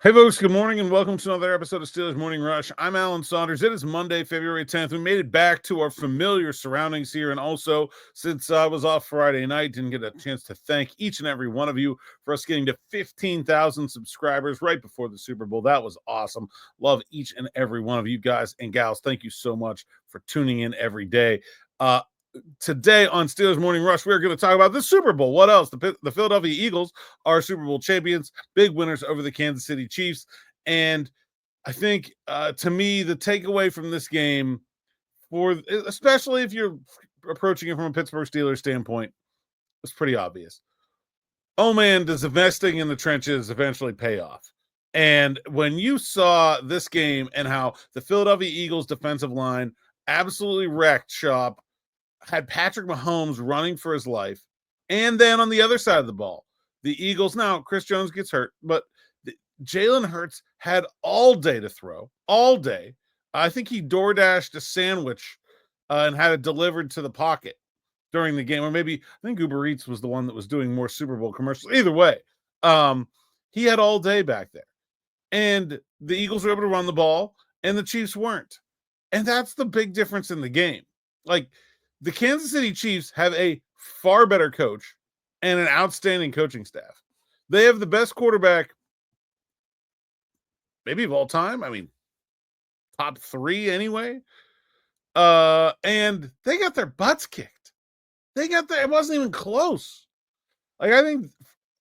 Hey, folks, good morning and welcome to another episode of Steelers Morning Rush. I'm Alan Saunders. It is Monday, February 10th. We made it back to our familiar surroundings here. And also, since I was off Friday night, didn't get a chance to thank each and every one of you for us getting to 15,000 subscribers right before the Super Bowl. That was awesome. Love each and every one of you guys and gals. Thank you so much for tuning in every day. Today on Steelers Morning Rush, we're going to talk about the Super Bowl. What else? The Philadelphia Eagles are Super Bowl champions, big winners over the Kansas City Chiefs. And I think, to me, the takeaway from this game, especially if you're approaching it from a Pittsburgh Steelers standpoint, is pretty obvious. Oh, man, does investing in the trenches eventually pay off? And when you saw this game and how the Philadelphia Eagles defensive line absolutely wrecked shop, had Patrick Mahomes running for his life. And then on the other side of the ball, the Eagles, now Chris Jones gets hurt, but Jalen Hurts had all day to throw, all day. I think he door dashed a sandwich and had it delivered to the pocket during the game. Or maybe, I think Uber Eats was the one that was doing more Super Bowl commercials. Either way, he had all day back there. And the Eagles were able to run the ball, and the Chiefs weren't. And that's the big difference in the game. Like, the Kansas City Chiefs have a far better coach and an outstanding coaching staff. They have the best quarterback, maybe of all time. I mean, top 3 anyway. And they got their butts kicked. It wasn't even close. Like, I think,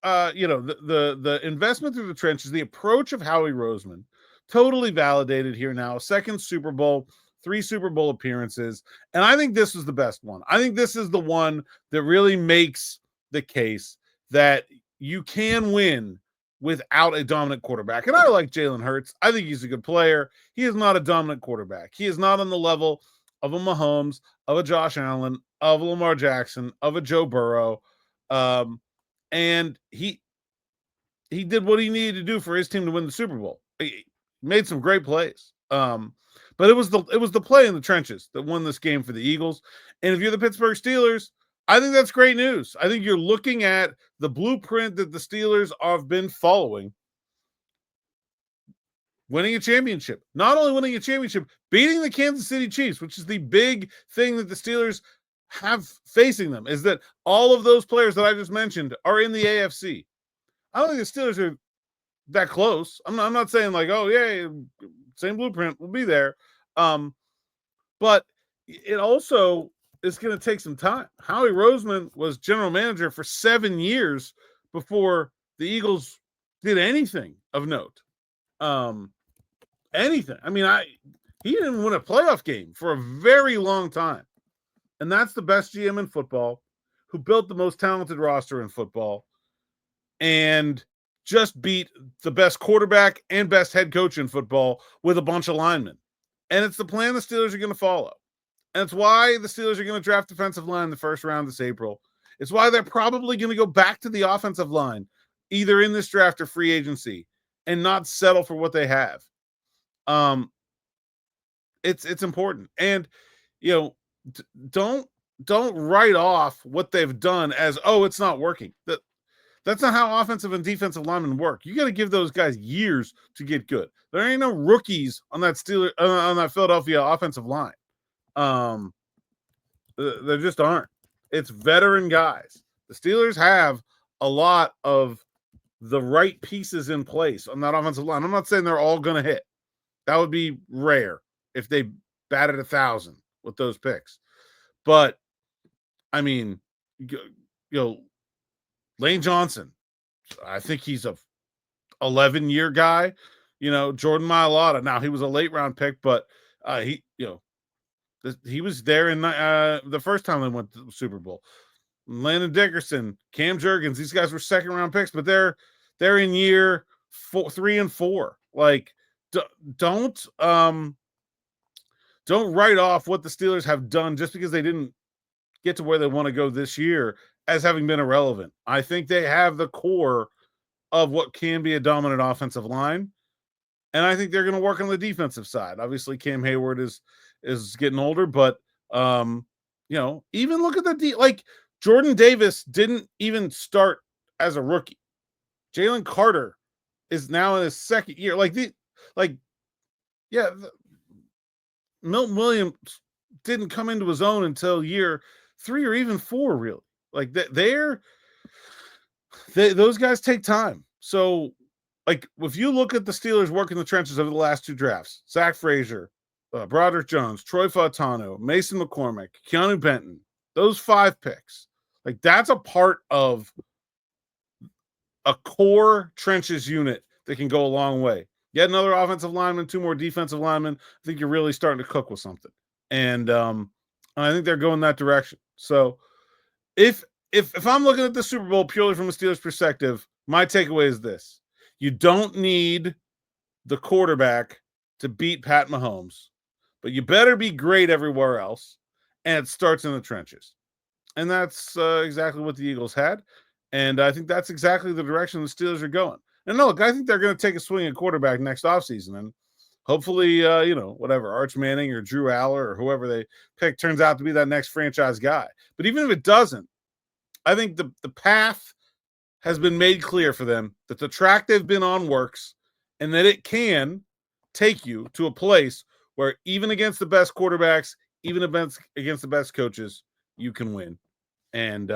the investment through the trenches, the approach of Howie Roseman, totally validated here now. Second Super Bowl, 3 Super Bowl appearances. And I think this is the best one. I think this is the one that really makes the case that you can win without a dominant quarterback. And I like Jalen Hurts. I think he's a good player. He is not a dominant quarterback. He is not on the level of a Mahomes, of a Josh Allen, of a Lamar Jackson, of a Joe Burrow. And he did what he needed to do for his team to win the Super Bowl. He made some great plays. But it was the play in the trenches that won this game for the Eagles. And if you're the Pittsburgh Steelers, I think that's great news. I think you're looking at the blueprint that the Steelers have been following. Winning a championship. Not only winning a championship, beating the Kansas City Chiefs, which is the big thing that the Steelers have facing them, is that all of those players that I just mentioned are in the AFC. I don't think the Steelers are that close. I'm not saying like, oh, yeah, same blueprint, we'll be there. But it also is going to take some time. Howie Roseman was general manager for 7 years before the Eagles did anything of note. Anything. I mean, he didn't win a playoff game for a very long time. And that's the best GM in football, who built the most talented roster in football, and just beat the best quarterback and best head coach in football with a bunch of linemen. And it's the plan the Steelers are going to follow. And it's why the Steelers are going to draft defensive line in the first round this April. It's why they're probably going to go back to the offensive line, either in this draft or free agency, and not settle for what they have. It's important. And, don't write off what they've done as, oh, it's not working. That's not how offensive and defensive linemen work. You got to give those guys years to get good. There ain't no rookies on that Philadelphia offensive line. There just aren't. It's veteran guys. The Steelers have a lot of the right pieces in place on that offensive line. I'm not saying they're all going to hit. That would be rare if they batted 1,000 with those picks. But I mean, Lane Johnson, I think he's a 11-year guy. Jordan Mailata. Now, he was a late round pick, but he was there in the first time they went to the Super Bowl. Landon Dickerson, Cam Jurgens, these guys were second round picks, but they're in year 3 and 4. Like, don't write off what the Steelers have done just because they didn't get to where they want to go this year as having been irrelevant. I think they have the core of what can be a dominant offensive line. And I think they're going to work on the defensive side. Obviously, Cam Hayward is getting older, but even look at like Jordan Davis didn't even start as a rookie. Jalen Carter is now in his second year. Yeah, Milton Williams didn't come into his own until year 3 or even 4, really. Like those guys take time. So, like, if you look at the Steelers working the trenches over the last 2 drafts, Zach Frazier, Broderick Jones, Troy Fautano, Mason McCormick, Keanu Benton, those 5 picks, like, that's a part of a core trenches unit that can go a long way. Get another offensive lineman, 2 more defensive linemen. I think you're really starting to cook with something. And I think they're going that direction. So if I'm looking at the Super Bowl purely from a Steelers perspective, my takeaway is this: you don't need the quarterback to beat Pat Mahomes, but you better be great everywhere else, and it starts in the trenches. And that's exactly what the Eagles had, and I think that's exactly the direction the Steelers are going. And look, I think they're going to take a swing at quarterback next offseason, and hopefully, whatever, Arch Manning or Drew Aller or whoever they pick turns out to be that next franchise guy. But even if it doesn't, I think the path has been made clear for them, that the track they've been on works, and that it can take you to a place where even against the best quarterbacks, even against the best coaches, you can win. And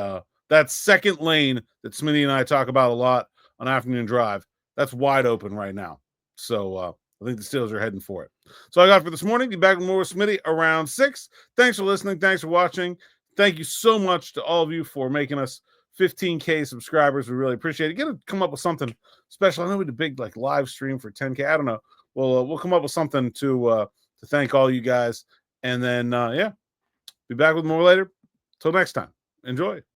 that second lane that Smitty and I talk about a lot on Afternoon Drive, that's wide open right now. So I think the Steelers are heading for it. So I got for this morning. Be back with more with Smitty around 6. Thanks for listening. Thanks for watching. Thank you so much to all of you for making us 15K subscribers. We really appreciate it. Gonna come up with something special. I know we did a big live stream for 10K. I don't know. We'll come up with something to thank all you guys. And then be back with more later. Till next time. Enjoy.